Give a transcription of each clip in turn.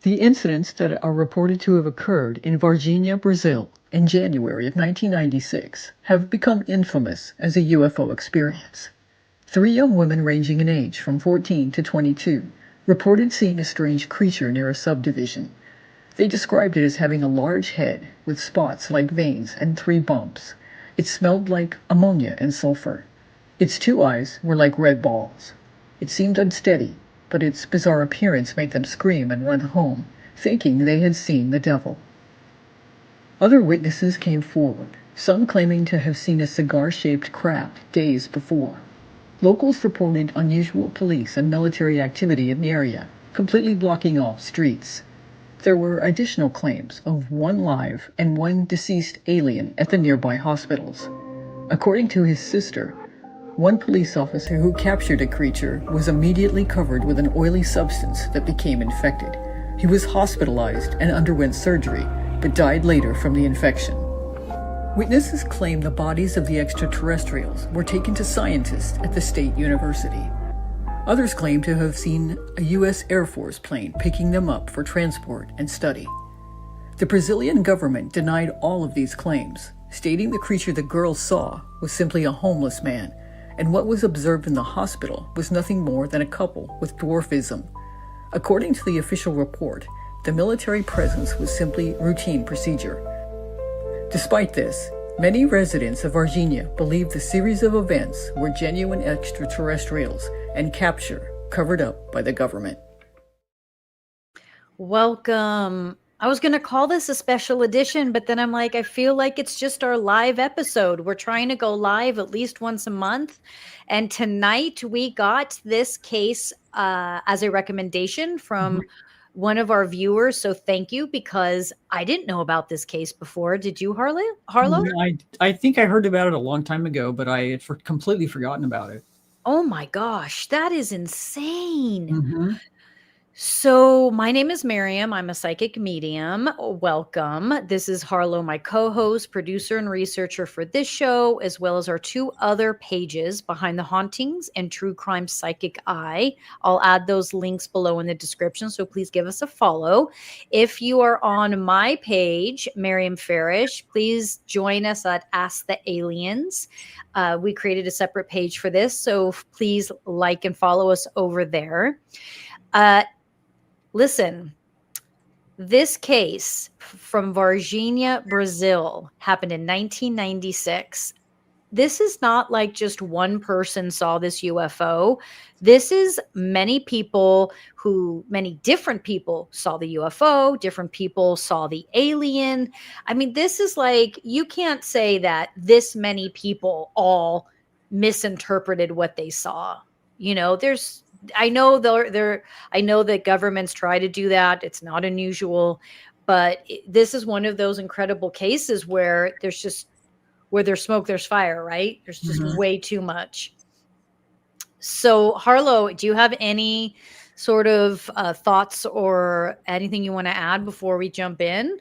The incidents that are reported to have occurred in Varginha, Brazil, in January of 1996 have become infamous as a UFO experience. Three young women ranging in age from 14 to 22 reported seeing a strange creature near a subdivision. They described it as having a large head with spots like veins and three bumps. It smelled like ammonia and sulfur. Its two eyes were like red balls. It seemed unsteady, but its bizarre appearance made them scream and run home, thinking they had seen the devil. Other witnesses came forward, some claiming to have seen a cigar-shaped craft days before. Locals reported unusual police and military activity in the area, completely blocking off streets. There were additional claims of one live and one deceased alien at the nearby hospitals. According to his sister, one police officer who captured a creature was immediately covered with an oily substance that became infected. He was hospitalized and underwent surgery, but died later from the infection. Witnesses claim the bodies of the extraterrestrials were taken to scientists at the state university. Others claim to have seen a U.S. Air Force plane picking them up for transport and study. The Brazilian government denied all of these claims, stating the creature the girls saw was simply a homeless man, and what was observed in the hospital was nothing more than a couple with dwarfism. According to the official report, the military presence was simply routine procedure. Despite this, many residents of Varginha believe the series of events were genuine extraterrestrials and capture covered up by the government. Welcome. I was going to call this a special edition, but then I'm like, I feel like it's just our live episode. We're trying to go live at least once a month. And tonight we got this case as a recommendation from one of our viewers. So thank you, because I didn't know about this case before. Did you, Harlow? I think I heard about it a long time ago, but I had completely forgotten about it. Oh my gosh, that is insane. So my name is Maryam. I'm a psychic medium. Welcome. This is Harlow, my co-host, producer, and researcher for this show, as well as our two other pages, Behind the Hauntings and True Crime Psychic Eye. I'll add those links below in the description, so please give us a follow. If you are on my page, Maryam Farish, please join us at Ask the Aliens. We created a separate page for this, so please like and follow us over there. Listen, this case from Varginha, Brazil, happened in 1996. This is not like just one person saw this UFO. This is many different people saw the UFO, different people saw the alien. I mean, this is like, you can't say that this many people all misinterpreted what they saw. You know, I know that governments try to do that. It's not unusual, but this is one of those incredible cases where where there's smoke, there's fire, right? There's just way too much. So Harlow, do you have any sort of thoughts or anything you want to add before we jump in?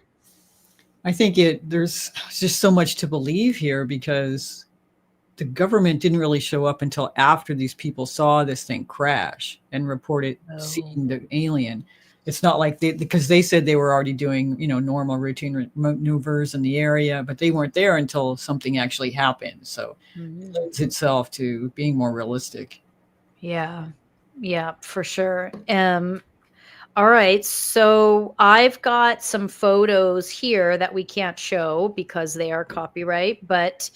I think there's just so much to believe here, because the government didn't really show up until after these people saw this thing crash and reported seeing the alien. It's not like because they said they were already doing, normal routine maneuvers in the area, but they weren't there until something actually happened. So it lends itself to being more realistic. Yeah, for sure. All right. So I've got some photos here that we can't show because they are copyright, but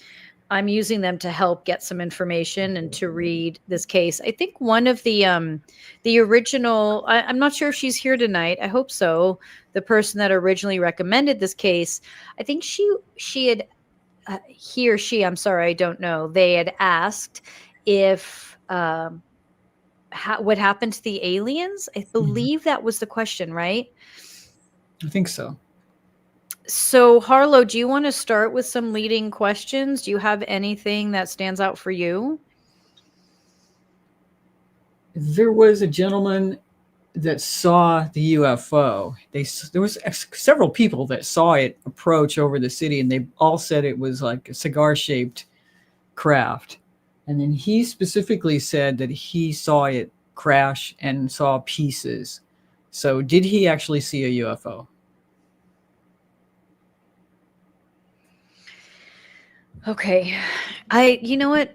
I'm using them to help get some information and to read this case. I think one of the original, I'm not sure if she's here tonight. I hope so. The person that originally recommended this case, I think she had, he or she, I'm sorry, I don't know. They had asked if, what happened to the aliens? I believe that was the question, right? I think so. So, Harlow, do you want to start with some leading questions? Do you have anything that stands out for you? There was a gentleman that saw the UFO. There was several people that saw it approach over the city, and they all said it was like a cigar-shaped craft. And then he specifically said that he saw it crash and saw pieces. So did he actually see a UFO? Okay. You know what?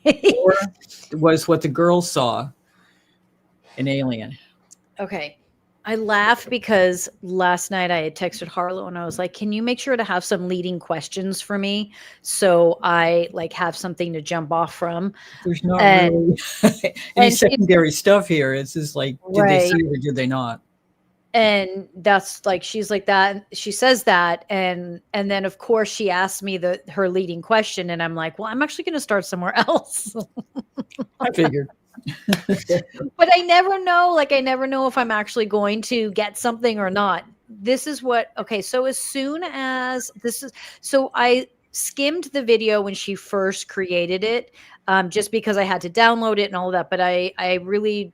Or was what the girls saw an alien? Okay. I laugh because last night I had texted Harlow and I was like, "Can you make sure to have some leading questions for me so I like have something to jump off from?" There's not And really any and she secondary stuff here. It's just like, did they see right. it or did they not? And that's like she's like that. She says that and then of course she asked me her leading question and I'm like, "Well, I'm actually going to start somewhere else." I figured. But I never know, like I never know if I'm actually going to get something or not. This is what okay, so as soon as this is so I skimmed the video when she first created it, just because I had to download it and all of that, but I really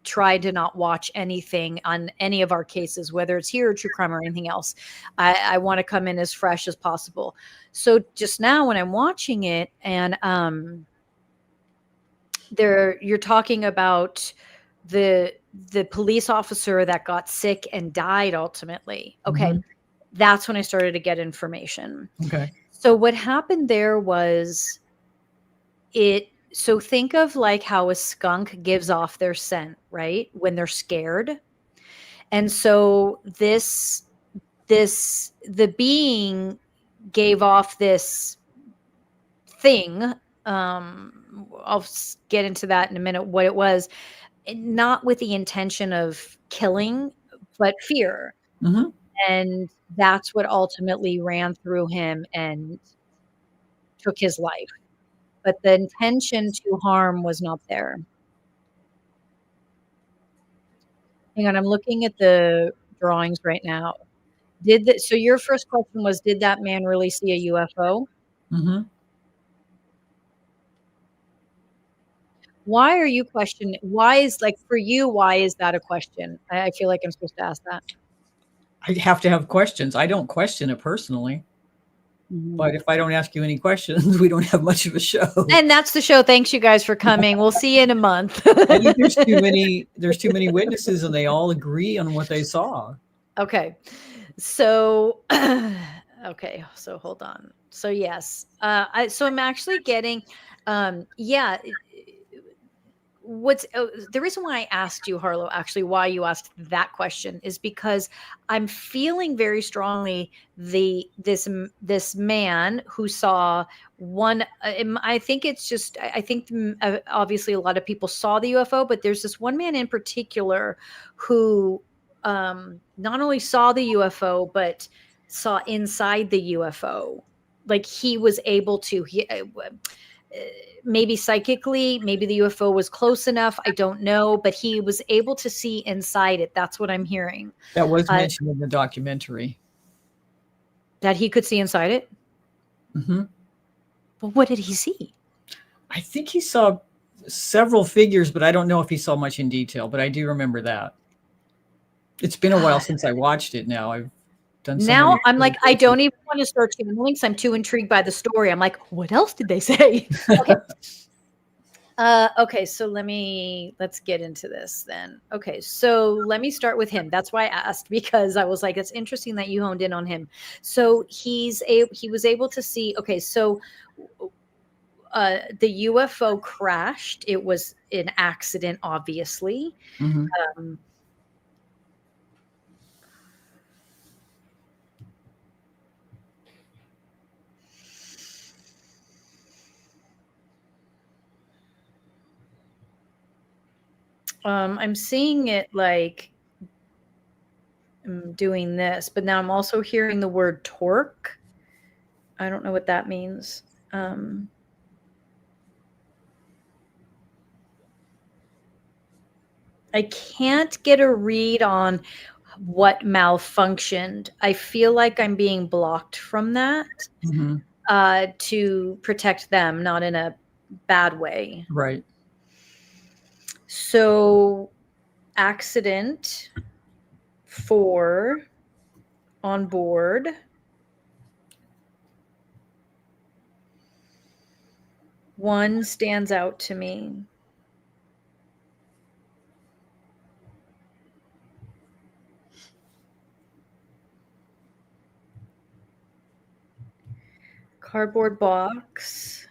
tried to not watch anything on any of our cases, whether it's here or true crime or anything else. I want to come in as fresh as possible. So just now when I'm watching it and you're talking about the police officer that got sick and died ultimately. Okay. Mhm. That's when I started to get information. Okay. So what happened there was so think of like how a skunk gives off their scent, right? When they're scared. And so the being gave off this thing. I'll get into that in a minute what it was, not with the intention of killing, but fear. Mhm. And that's what ultimately ran through him and took his life. But the intention to harm was not there. Hang on, I'm looking at the drawings right now. So your first question was, did that man really see a UFO? Mhm. Why are you questioning? Why is like for you? Why is that a question? I feel like I'm supposed to ask that. I have to have questions. I don't question it personally, Mhm. but if I don't ask you any questions, we don't have much of a show. And that's the show. Thanks, you guys, for coming. We'll see you in a month. I think there's too many witnesses and they all agree on what they saw. Okay. So, okay. So hold on. So yes, so I'm actually getting, yeah. The reason why I asked you, Harlow, actually, why you asked that question is because I'm feeling very strongly this man who saw one. I think it's just I think obviously a lot of people saw the UFO, but there's this one man in particular who not only saw the UFO but saw inside the UFO. Like he was able to. Maybe psychically, maybe the UFO was close enough. I don't know, but he was able to see inside it. That's what I'm hearing. That was Uh, mentioned in the documentary. that he could see inside it. Mhm. But what did he see? I think he saw several figures, but I don't know if he saw much in detail, but I do remember that. It's been a while God. since I watched it now. I've done so Now many I'm like, I researches. don't even want to start channeling because I'm too intrigued by the story. I'm like, what else did they say? Okay. Okay, so let's get into this then. Okay, so let me start with him. That's why I asked because I was like, it's interesting that you honed in on him. So he was able to see. Okay, so the UFO crashed. It was an accident, obviously. Mhm. Um, I'm seeing it like I'm doing this, but now I'm also hearing the word torque. I don't know what that means. Um, I can't get a read on what malfunctioned. I feel like I'm being blocked from that Mhm. to protect them, not in a bad way. Right. So, accident 4 on board. One stands out to me. Cardboard box.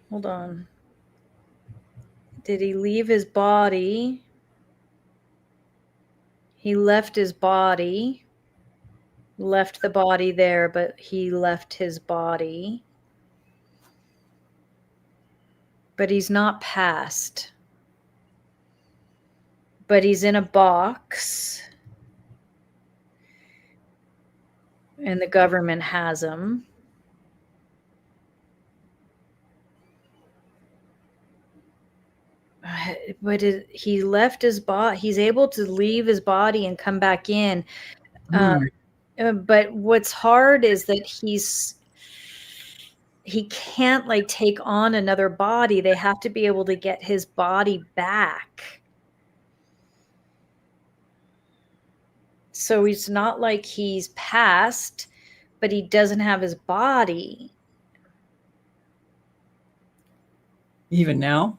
Hold on. Did he leave his body? He left his body. Left the body there, but he left his body. But he's not passed. But he's in a box. And the government has him. But he left his body. He's able to leave his body and come back in. But what's hard is that he can't like take on another body. They have to be able to get his body back. So it's not like he's passed, but he doesn't have his body. Even now?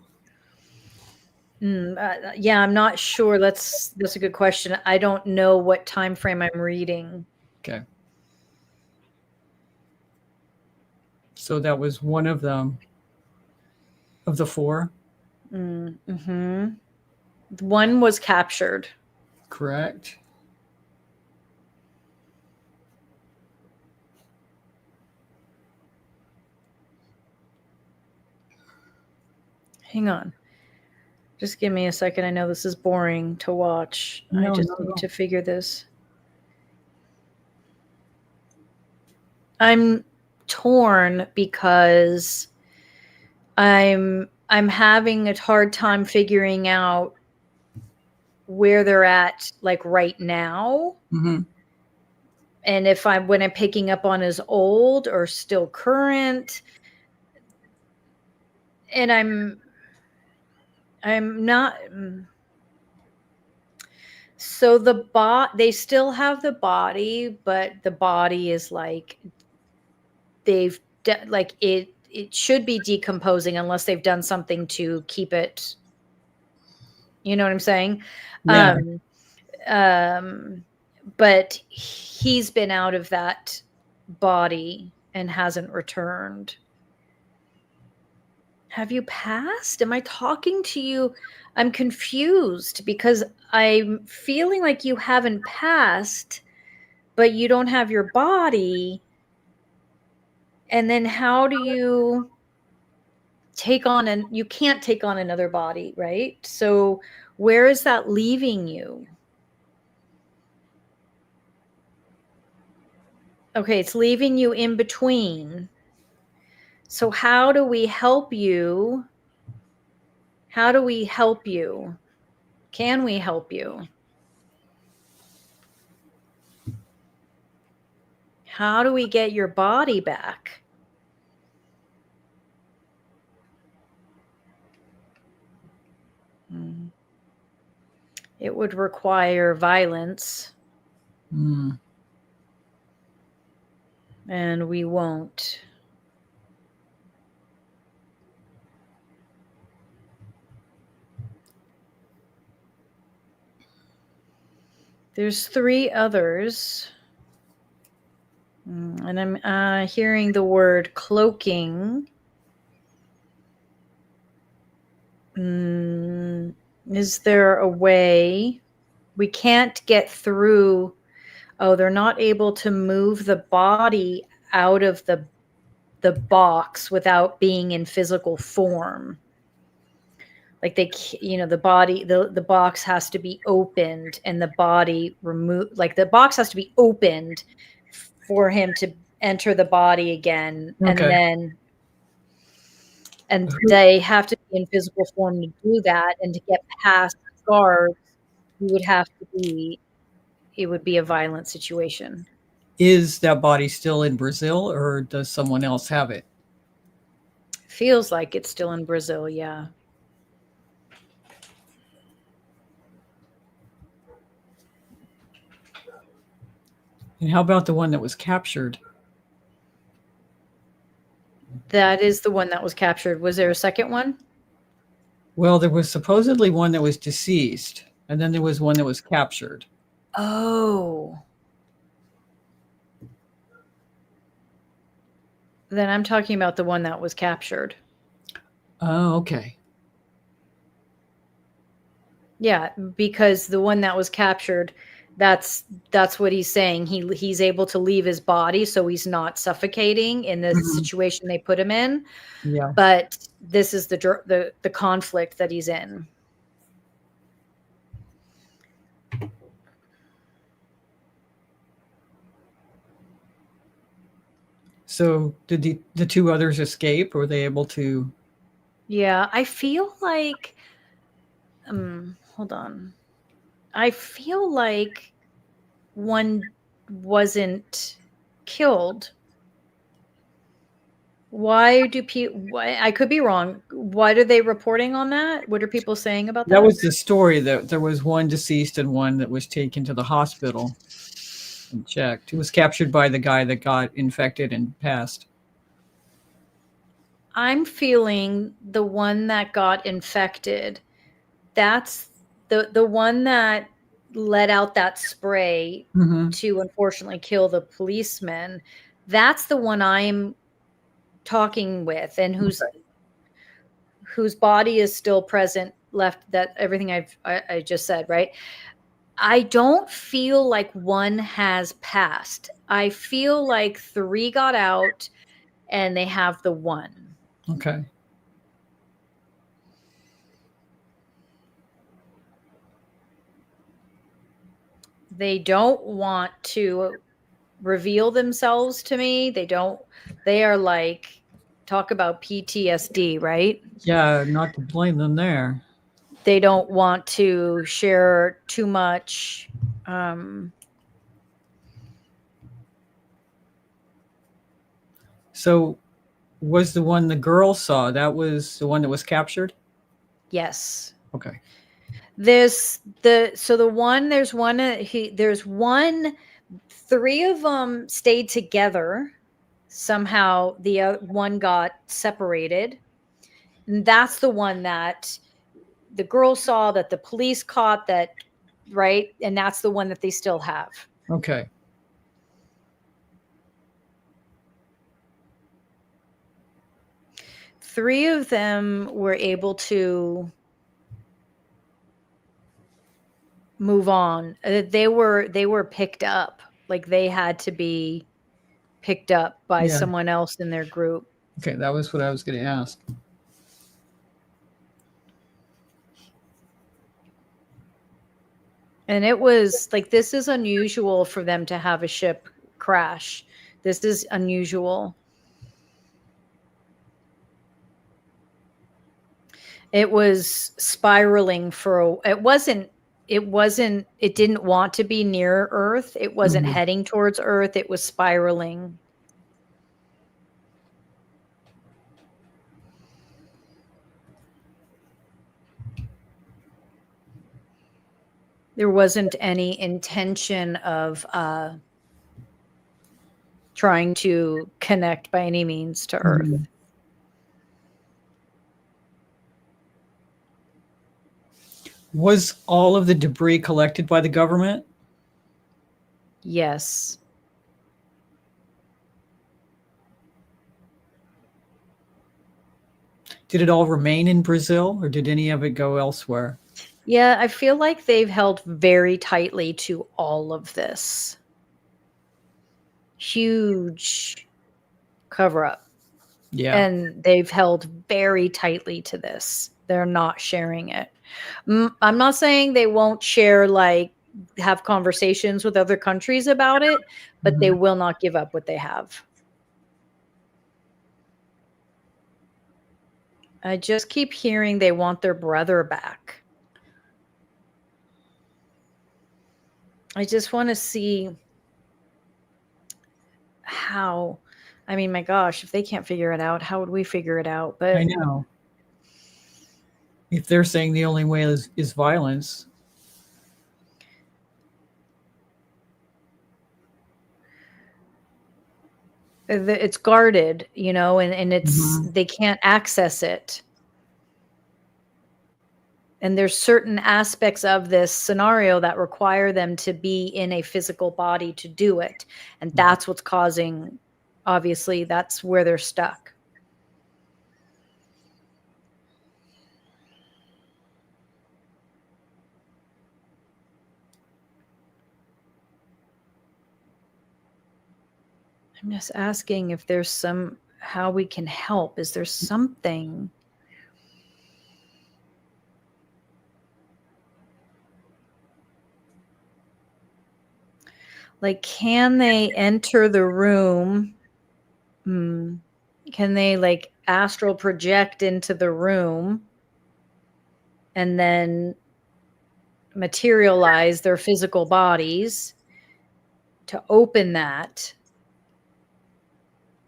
Yeah, I'm not sure. That's a good question. I don't know what time frame I'm reading. Okay. So that was one of them, of the four? Mm-hmm. One was captured. Correct. Hang on. Just give me a second. I know this is boring to watch. I just need to figure this. I'm torn because I'm having a hard time figuring out where they're at like right now. Mm-hmm. And if when I'm picking up on is old or still current. And I'm not. So they still have the body, but the body is like it should be decomposing unless they've done something to keep it. You know what I'm saying? Yeah. But he's been out of that body and hasn't returned. Have you passed? Am I talking to you? I'm confused because I'm feeling like you haven't passed, but you don't have your body. And then how do you take on you can't take on another body, right? So where is that leaving you? Okay, it's leaving you in between. So how do we help you? How do we help you? Can we help you? How do we get your body back? It would require violence. And we won't. There's 3 others. And I'm hearing the word cloaking. Is there a way? We can't get through. Oh, they're not able to move the body out of the box without being in physical form. Like the body, the box has to be opened and the body removed. Like the box has to be opened for him to enter the body again. Okay. And they have to be in physical form to do that. And to get past the guards, it would be a violent situation. Is that body still in Brazil or does someone else have it? Feels like it's still in Brazil, yeah. And how about the one that was captured? That is the one that was captured. Was there a second one? Well, there was supposedly one that was deceased, and then there was one that was captured. Oh. Then I'm talking about the one that was captured. Oh, okay. Yeah, because the one that was captured, that's what he's saying. He's able to leave his body, so he's not suffocating in the situation they put him in. Yeah. But this is the conflict that he's in. So did the two others escape? Or were they able to? Yeah, I feel like hold on. I feel like one wasn't killed. Why do people? I could be wrong. What are they reporting on that? What are people saying about that? That was the story, that there was one deceased and one that was taken to the hospital and checked. He was captured by the guy that got infected and passed. I'm feeling the one that got infected. That's the one that let out that spray to unfortunately kill the policeman. That's the one I'm talking with, and whose body is still present, left, that everything I just said, right? I don't feel like one has passed. I feel like 3 got out and they have the one. Okay. They don't want to reveal themselves to me. They are like, talk about PTSD, right? Yeah, not to blame them there. They don't want to share too much. So was the one the girl saw, that was the one that was captured? Yes. Okay. There's one, 3 of them stayed together. Somehow the one got separated. And that's the one that the girl saw, that the police caught, that, right? And that's the one that they still have. Okay. Three of them were able to move on. They were picked up. Like, they had to be picked up by someone else in their group. Okay, that was what I was going to ask. And it was like, this is unusual for them to have a ship crash. This is unusual. It was spiraling it didn't want to be near Earth. It wasn't heading towards Earth. It was spiraling. There wasn't any intention of trying to connect by any means to Earth. Was all of the debris collected by the government? Yes. Did it all remain in Brazil, or did any of it go elsewhere? Yeah, I feel like they've held very tightly to all of this. Huge cover up. Yeah. And they've held very tightly to this. They're not sharing it. I'm not saying they won't share, like, have conversations with other countries about it, but they will not give up what they have. I just keep hearing they want their brother back. I just want to see how. I mean, my gosh, if they can't figure it out, how would we figure it out? But I know. If they're saying the only way is violence. it's guarded, and it's they can't access it. And there's certain aspects of this scenario that require them to be in a physical body to do it. And that's what's causing obviously that's where they're stuck. I'm just asking if there's how we can help. Is there something? Like, can they enter the room? Can they like astral project into the room and then materialize their physical bodies to open that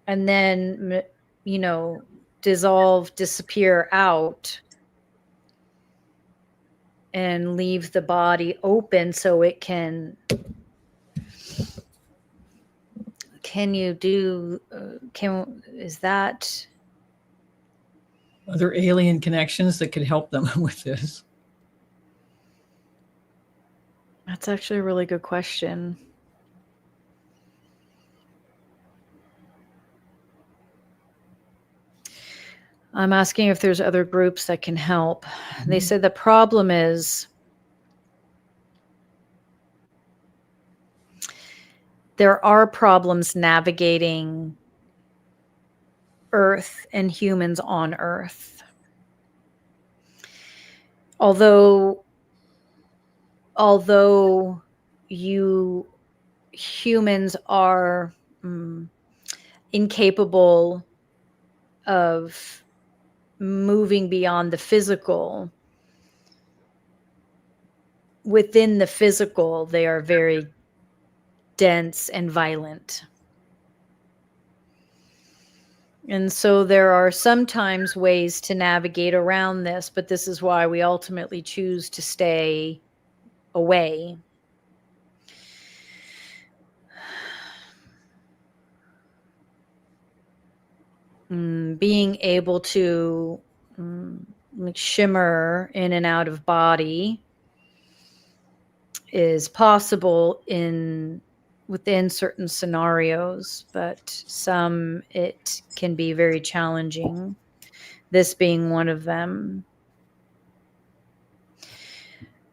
and then, dissolve, disappear out and leave the body open so it can is that, Are there alien connections that could help them with this? that's actually a really good question. I'm asking if there's other groups that can help. They said the problem is there are problems navigating Earth and humans on Earth. Although you humans are incapable of moving beyond the physical, within the physical, they are very dense and violent. And so there are sometimes ways to navigate around this, but this is why we ultimately choose to stay away. Being able to shimmer in and out of body is possible within certain scenarios, but some it can be very challenging, this being one of them.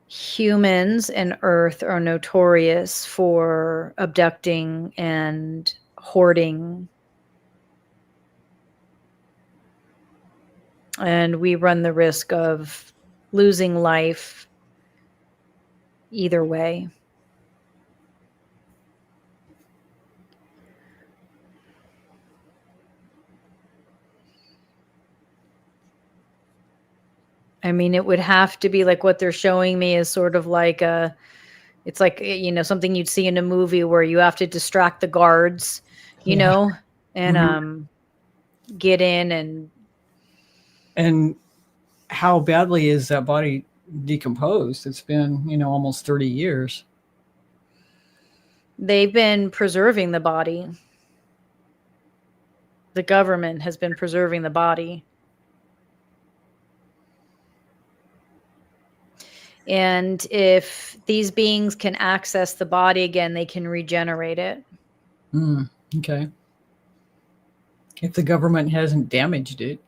Humans and Earth are notorious for abducting and hoarding, and we run the risk of losing life either way. I mean, it would have to be like what they're showing me is sort of like it's like, something you'd see in a movie where you have to distract the guards, and get in And how badly is that body decomposed? It's been, almost 30 years. They've been preserving the body. The government has been preserving the body. And if these beings can access the body again, they can regenerate it. Okay. If the government hasn't damaged it.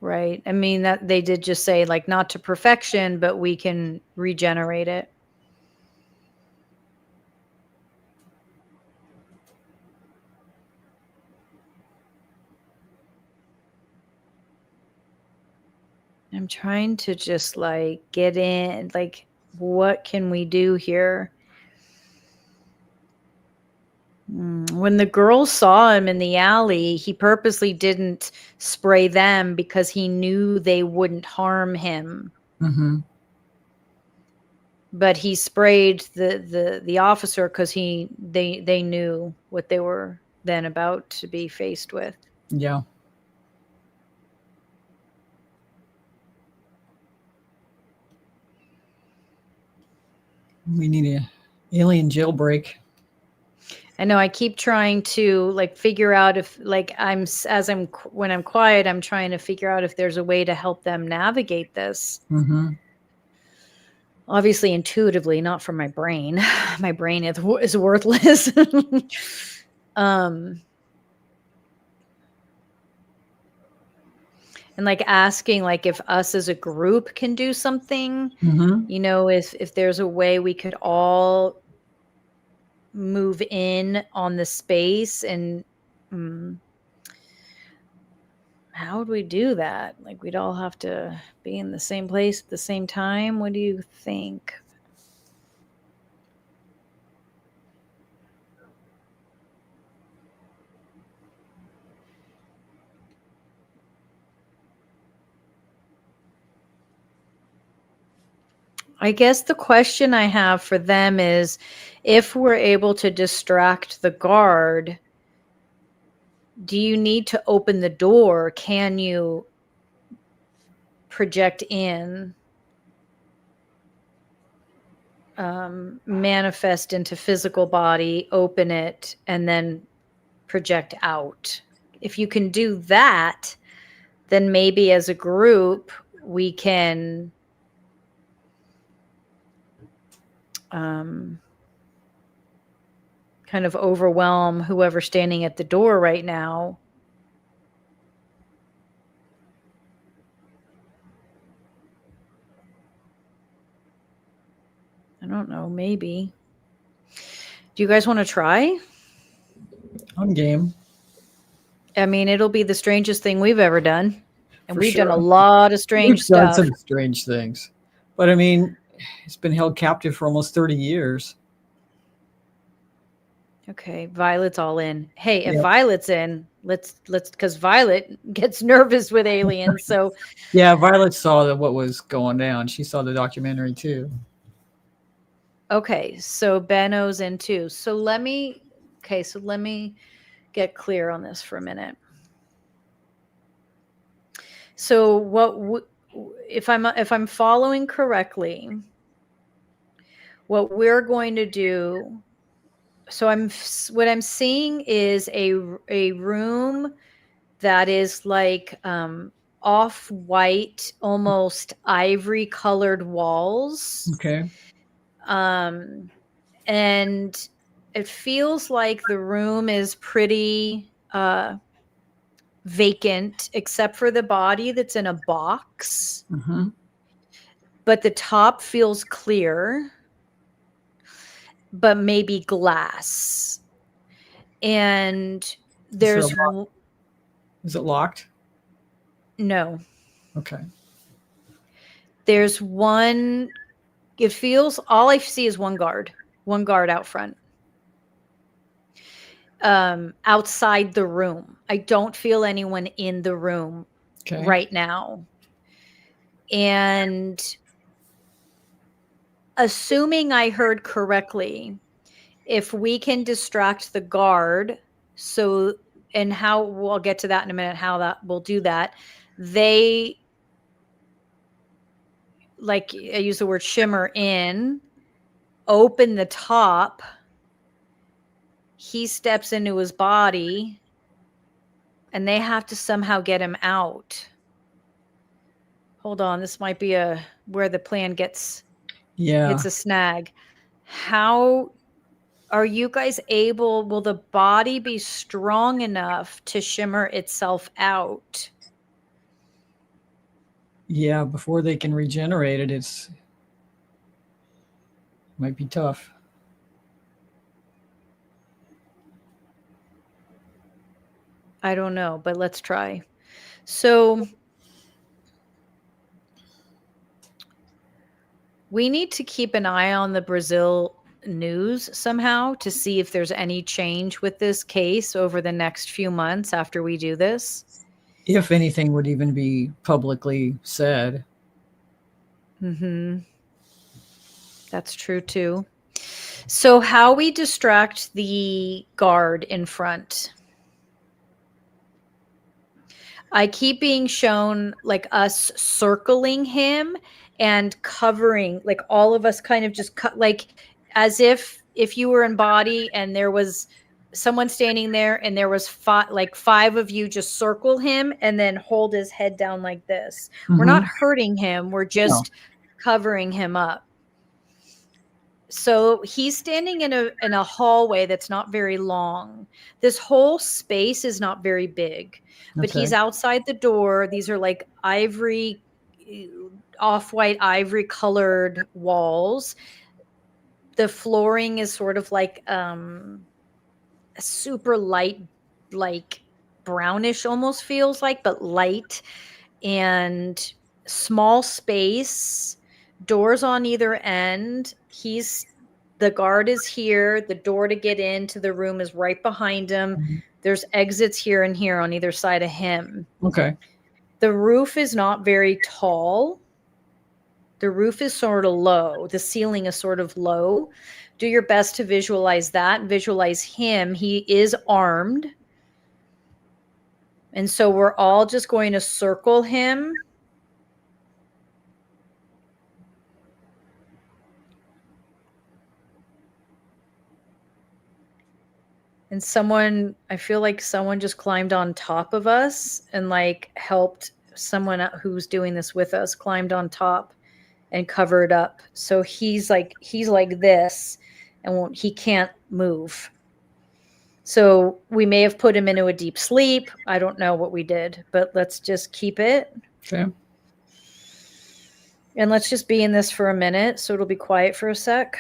Right. I mean, that they did just say, like, not to perfection, but we can regenerate it. I'm trying to just like get in, like, what can we do here? When the girls saw him in the alley, he purposely didn't spray them because he knew they wouldn't harm him. But he sprayed the officer because they knew what they were then about to be faced with. Yeah. We need a alien jailbreak. I know I keep trying to like figure out if like when I'm quiet, I'm trying to figure out if there's a way to help them navigate this. Obviously intuitively, not from my brain. My brain is worthless. and like asking like if us as a group can do something, you know, if there's a way we could all move in on the space and how would we do that? Like we'd all have to be in the same place at the same time. What do you think? I guess the question I have for them is if we're able to distract the guard, do you need to open the door? Can you project in, manifest into physical body, open it, and then project out? If you can do that, then maybe as a group, we can kind of overwhelm whoever's standing at the door right now. I don't know, maybe. Do you guys want to try? I'm game. I mean, it'll be the strangest thing we've ever done. And For we've done a sure. lot of strange We've done stuff. some strange things. But I mean, it's been held captive for almost 30 years. Okay, Violet's all in. Hey, if Yep. Violet's in, let's because Violet gets nervous with aliens. So Yeah, Violet saw what was going down. She saw the documentary too. okay, so Benno's in too. So let me get clear on this for a minute. So if I'm following correctly, what we're going to do, so what I'm seeing is a room that is like off-white, almost ivory colored walls. Okay. And it feels like the room is pretty vacant except for the body that's in a box. But the top feels clear, but maybe glass. And there's Is it locked? No. Okay. There's one. It feels, all I see is one guard out front. Outside the room. I don't feel anyone in the room right now. And assuming I heard correctly, if we can distract the guard, and how we'll get to that in a minute, how that we'll do that, they, like I use the word shimmer in, open the top, he steps into his body, and they have to somehow get him out. Hold on, this might be where the plan hits a snag. How are you guys will the body be strong enough to shimmer itself out? Yeah, before they can regenerate it, might be tough. I don't know, but let's try. So we need to keep an eye on the Brazil news somehow to see if there's any change with this case over the next few months after we do this. If anything would even be publicly said. That's true too. So how we distract the guard in front. I keep being shown like us circling him and covering, like all of us kind of just cut, like as if you were in body and there was someone standing there and there was five of you just circle him and then hold his head down like this. We're not hurting him. We're just covering him up. So he's standing in a hallway that's not very long. This whole space is not very big, but he's Okay. outside the door. These are like ivory, off-white ivory colored walls. The flooring is sort of like a super light, like brownish almost feels like, but light, and small space, doors on either end. The guard is here. The door to get into the room is right behind him. Mhm. There's exits here and here on either side of him. Okay. The roof is not very tall. The roof is sort of low. The ceiling is sort of low. Do your best to visualize that. Visualize him. He is armed. And so we're all just going to circle him. And I feel like someone just climbed on top of us and like helped someone who's doing this with us, climbed on top and covered up. So he's like this, and he can't move. So we may have put him into a deep sleep. I don't know what we did, but let's just keep it. Okay. And let's just be in this for a minute. So it'll be quiet for a sec.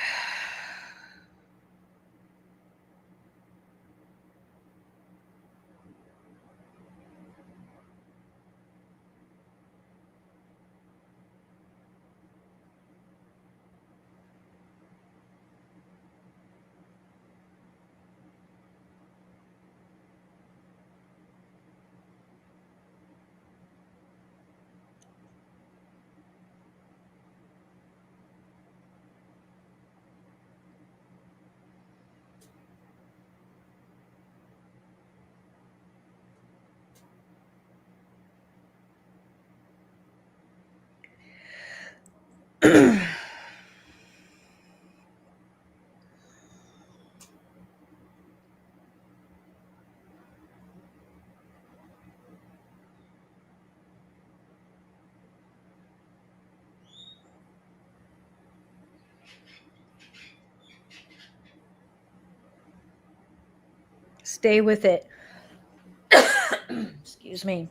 Stay with it. Excuse me.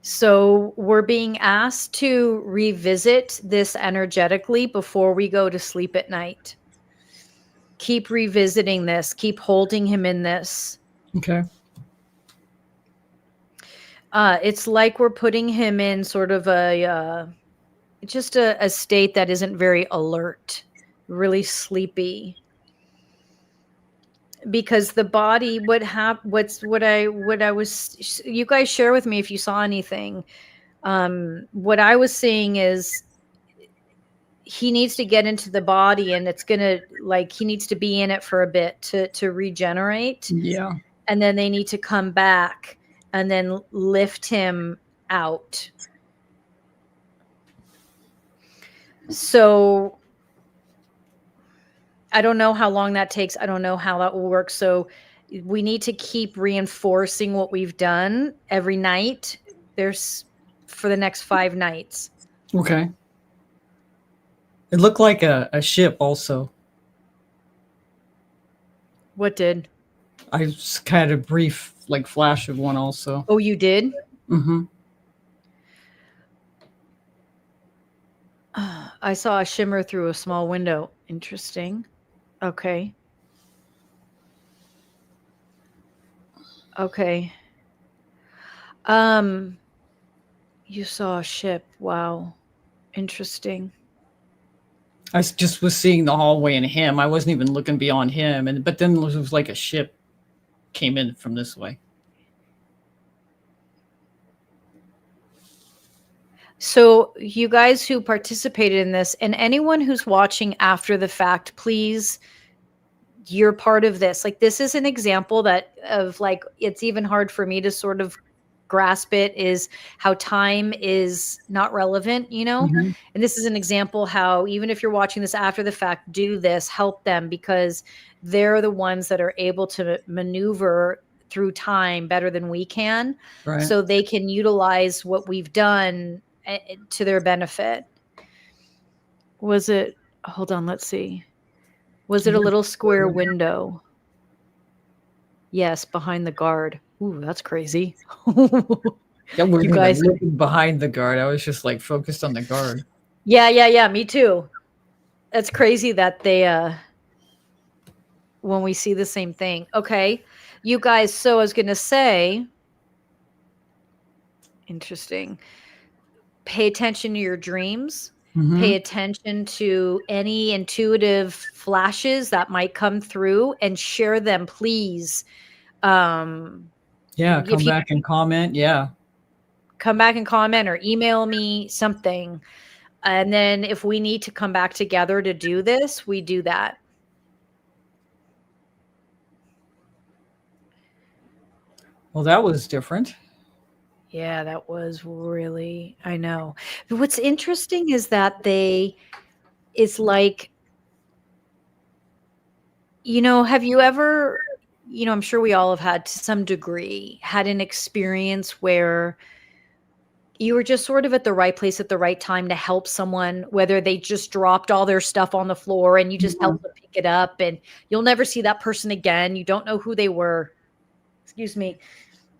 So we're being asked to revisit this energetically before we go to sleep at night. Keep revisiting this. Keep holding him in this. Okay. It's like we're putting him in sort of just a state that isn't very alert, really sleepy. Because the body, what I was, you guys share with me if you saw anything. What I was seeing is he needs to get into the body, and it's gonna, like, he needs to be in it for a bit to regenerate. Yeah. And then they need to come back and then lift him out. So I don't know how long that takes. I don't know how that will work. So we need to keep reinforcing what we've done every night. For the next 5 nights. Okay. It looked like a ship also. What did? I just had a brief like flash of one also. Oh, you did? Mm-hmm. I saw a shimmer through a small window. Interesting. Okay. Okay. You saw a ship. Wow. Interesting. I just was seeing the hallway and him. I wasn't even looking beyond him, but then it was like a ship came in from this way. So you guys who participated in this, and anyone who's watching after the fact, please, you're part of this. Like, this is an example of like, it's even hard for me to sort of grasp it is how time is not relevant, Mm-hmm. and this is an example how even if you're watching this after the fact, do this, help them, because they're the ones that are able to maneuver through time better than we can. Right. So they can utilize what we've done to their benefit. Was it, hold on, let's see. Was it a little square window? Yes, behind the guard. Ooh, that's crazy. Yeah, we're You guys, looking behind the guard. I was just like focused on the guard. yeah, me too. That's crazy that they when we see the same thing. Okay. You guys, so I was going to say, interesting. Pay attention to your dreams. Mm-hmm. Pay attention to any intuitive flashes that might come through and share them, please. Yeah, come back and comment. Yeah. Come back and comment or email me something. And then if we need to come back together to do this, we do that. Well, that was different. Yeah, that was really, I know. But what's interesting is that it's like, have you ever, I'm sure we all have had to some degree had an experience where you were just sort of at the right place at the right time to help someone, whether they just dropped all their stuff on the floor and you just helped them pick it up, and you'll never see that person again. You don't know who they were. Excuse me.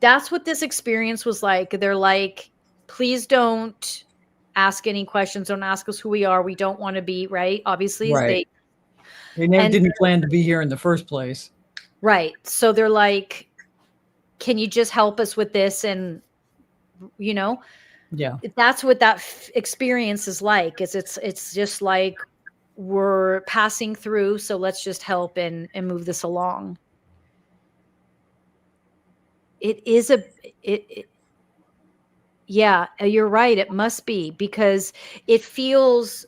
That's what this experience was like. They're like, please don't ask any questions. Don't ask us who we are. We don't want to be, right? Obviously, Right. They never didn't plan to be here in the first place. Right. So they're like, can you just help us with this? And, yeah, that's what that experience is like. It's just like we're passing through. So let's just help and move this along. It is yeah, you're right. It must be, because it feels,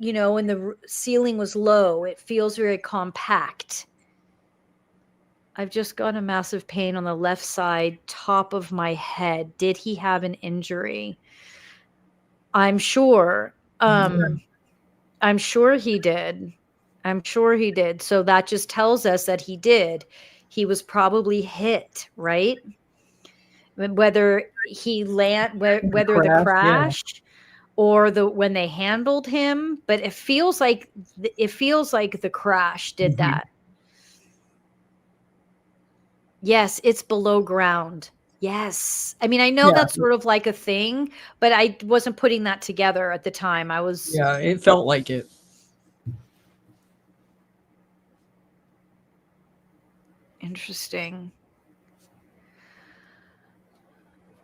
and the ceiling was low. It feels very compact. I've just got a massive pain on the left side, top of my head. Did he have an injury? I'm sure. I'm sure he did. I'm sure he did. So that just tells us that he did. He was probably hit, right? Whether whether the crash or when they handled him, but it feels like the crash did that. Yes, it's below ground. Yes. I mean, I know that's sort of like a thing, but I wasn't putting that together at the time. Yeah, it felt like it. Interesting.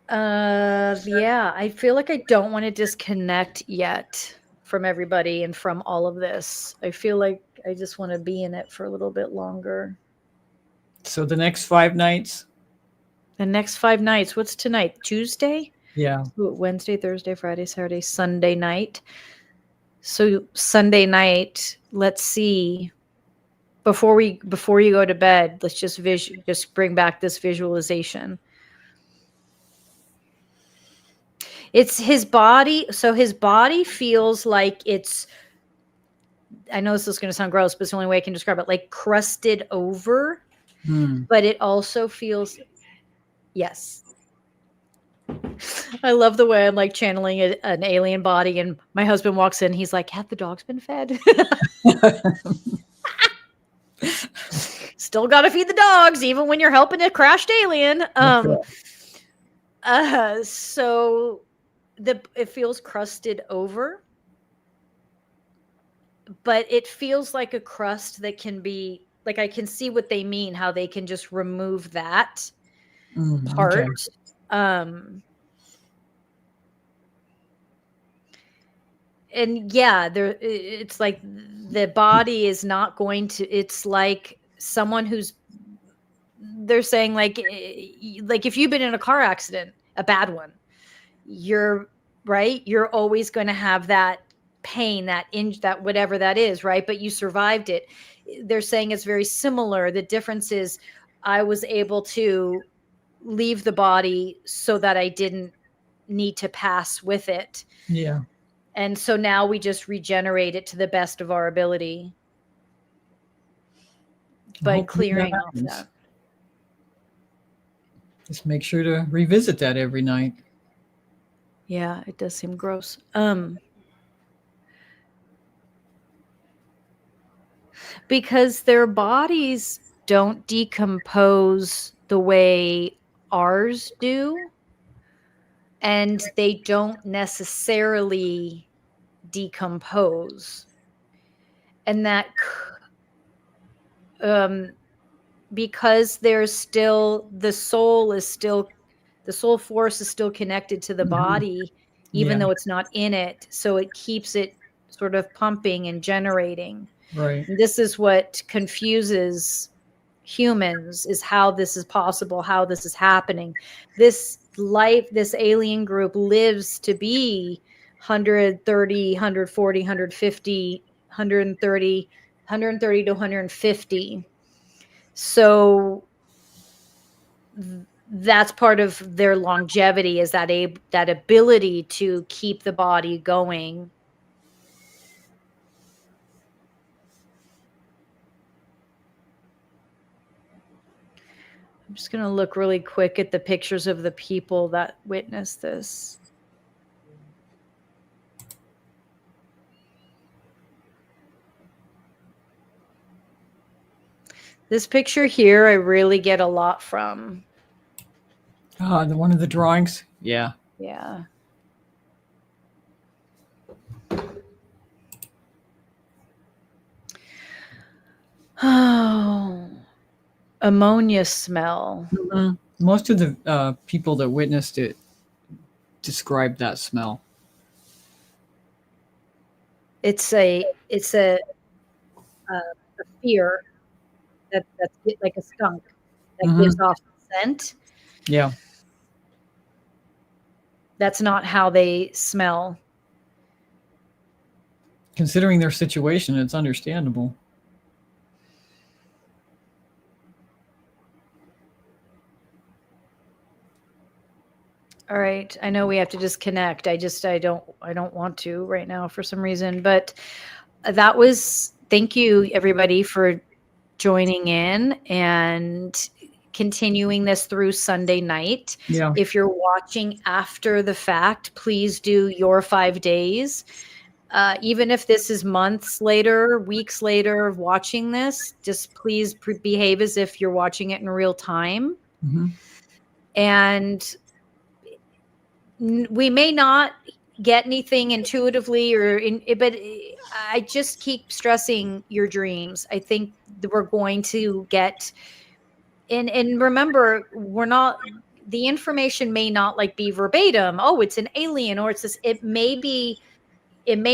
Yeah, I feel like I don't want to disconnect yet from everybody and from all of this. I feel like I just want to be in it for a little bit longer. So the next 5 nights? The next 5 nights. What's tonight? Tuesday? Yeah. Wednesday, Thursday, Friday, Saturday, Sunday night. So Sunday night, let's see. Before you go to bed, let's just bring back this visualization. It's his body. So his body feels like it's, I know this is going to sound gross, but it's the only way I can describe it, like crusted over. But it also feels, yes. I love the way I'm like channeling an alien body, and my husband walks in. He's like, have the dogs been fed? Still got to feed the dogs, even when you're helping a crashed alien. So it feels crusted over, but it feels like a crust that can be, like, I can see what they mean, how they can just remove that part. Okay. And yeah, it's like the body is not going to, it's like someone they're saying like if you've been in a car accident, a bad one, you're always going to have that pain, that whatever that is, right? But you survived it. They're saying it's very similar. The difference is I was able to leave the body so that I didn't need to pass with it. Yeah. And so now we just regenerate it to the best of our ability by Hopefully clearing that off happens. that. Just make sure to revisit that every night. Yeah, it does seem gross. Because their bodies don't decompose the way ours do, and they don't necessarily decompose. And that because there's still the soul force is still connected to the body, even though it's not in it, so it keeps it sort of pumping and generating. Right. And this is what confuses humans, is how this is possible, how this is happening. This alien group lives to be 130, 140, 150, 130 to 150. So that's part of their longevity, is that ability to keep the body going. I'm just going to look really quick at the pictures of the people that witnessed this. This picture here, I really get a lot from. The one of the drawings. Yeah. Yeah. Oh, ammonia smell. Mm-hmm. Most of the people that witnessed it described that smell. It's a fear that's like a skunk that gives off scent. Yeah. That's not how they smell. Considering their situation, it's understandable. All right. I know we have to disconnect. I don't want to right now for some reason, but thank you everybody for joining in and continuing this through Sunday night. Yeah. If you're watching after the fact, please do your 5 days. Even if this is months later, weeks later of watching this, just please behave as if you're watching it in real time. Mm-hmm. And we may not get anything intuitively but I just keep stressing your dreams. I think that we're going to get and remember, the information may not like be verbatim. Oh, it's an alien, or it's this. It may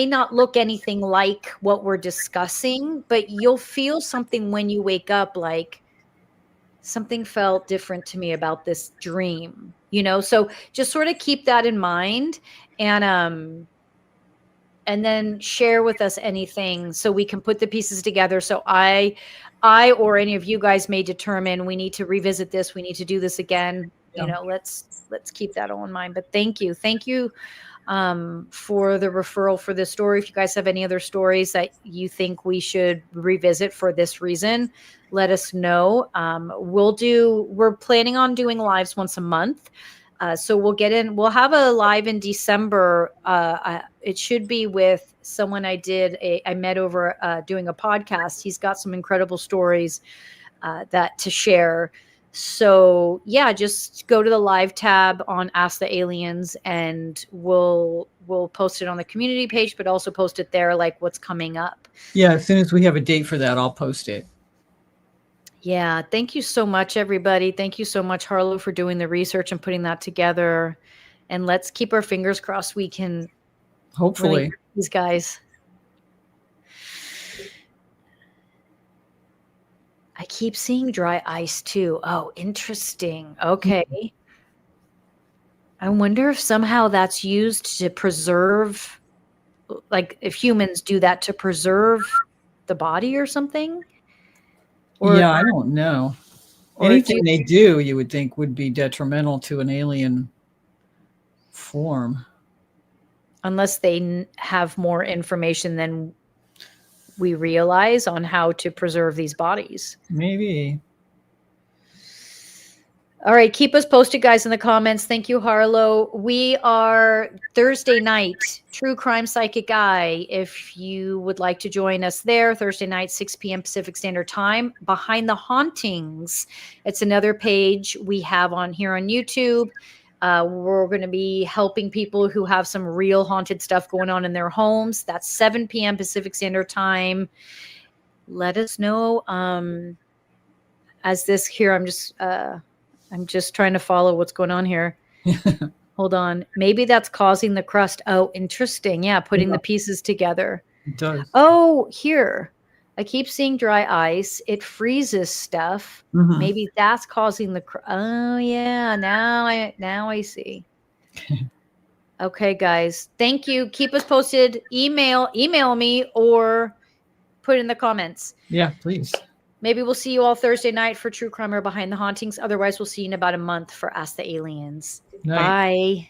not look anything like what we're discussing, but you'll feel something when you wake up, like something felt different to me about this dream, so just sort of keep that in mind, and then share with us anything so we can put the pieces together. So I or any of you guys may determine we need to revisit this, we need to do this again. Yeah. Let's keep that all in mind. But thank you for the referral for this story. If you guys have any other stories that you think we should revisit for this reason, let us know. We're planning on doing lives once a month. So we'll have a live in December. It should be with someone I met over doing a podcast. He's got some incredible stories to share. So yeah, just go to the live tab on Ask the Aliens, and we'll post it on the community page, but also post it there, like what's coming up. Yeah, as soon as we have a date for that, I'll post it. Yeah, thank you so much, everybody. Thank you so much, Harlow, for doing the research and putting that together. And let's keep our fingers crossed we can hopefully really these guys. I keep seeing dry ice too. Oh, interesting. Okay. I wonder if somehow that's used to preserve, like if humans do that to preserve the body or something. Yeah, I don't know. Or do Anything you they do, you would think would be detrimental to an alien form. unless they have more information than we realize on how to preserve these bodies. Maybe. All right, keep us posted, guys, in the comments. Thank you, Harlow. We are Thursday night, True Crime Psychic Eye. If you would like to join us there, Thursday night, 6 p.m. Pacific Standard Time, Behind the Hauntings. It's another page we have on here on YouTube. We're going to be helping people who have some real haunted stuff going on in their homes. That's 7 p.m. Pacific Standard Time. Let us know. As this here, I'm just trying to follow what's going on here. Hold on. Maybe that's causing the crust. Oh, interesting. Yeah, putting the pieces together. It does. Oh, here. I keep seeing dry ice. It freezes stuff. Mhm. Maybe that's causing the oh yeah, now I see. Okay, guys. Thank you. Keep us posted. Email me or put in the comments. Yeah, please. Maybe we'll see you all Thursday night for True Crime or Behind the Hauntings. Otherwise, we'll see you in about a month for Ask the Aliens. Night. Bye.